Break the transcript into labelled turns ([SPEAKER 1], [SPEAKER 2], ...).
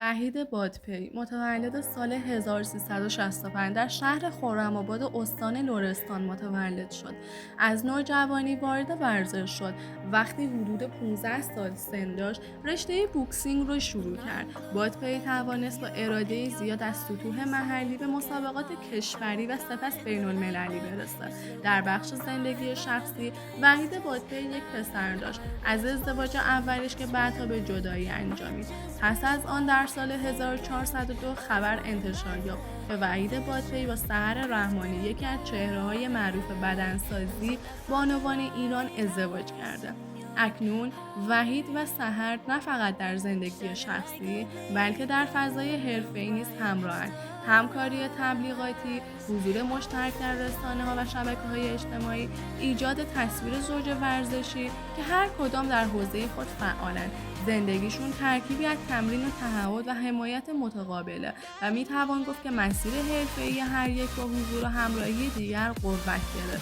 [SPEAKER 1] وحید بادپی متولد سال 1365 در شهر خرم‌آباد استان لرستان متولد شد. از نوجوانی وارد ورزش شد. وقتی حدود 15 سال سن داشت، رشته بوکسینگ رو شروع کرد. بادپی توانست با اراده زیاد از سطوح محلی به مسابقات کشوری و سپس بین‌المللی برسد. در بخش زندگی شخصی، وحید بادپی یک پسر داشت از ازدواج اولش که بعدها به جدایی انجامید. پس از آن در سال 1402 خبر انتشار یافت که وحید بادپی با سحر رحمانی، یکی از چهره‌های معروف بدنسازی بانوان ایران، ازدواج کرده. اکنون وحید و سحر نه فقط در زندگی شخصی بلکه در فضای حرفه‌ای نیز همراهند. همکاری تبلیغاتی، حضور مشترک در رسانه‌ها و شبکه‌های اجتماعی، ایجاد تصویر زوج ورزشی که هر کدام در حوزه خود فعالند. زندگیشون ترکیبی از تمرین و تعهد و حمایت متقابله و میتوان گفت که مسیر حرفه‌ای هر یک با حضور و همراهی دیگر قوت گرفت.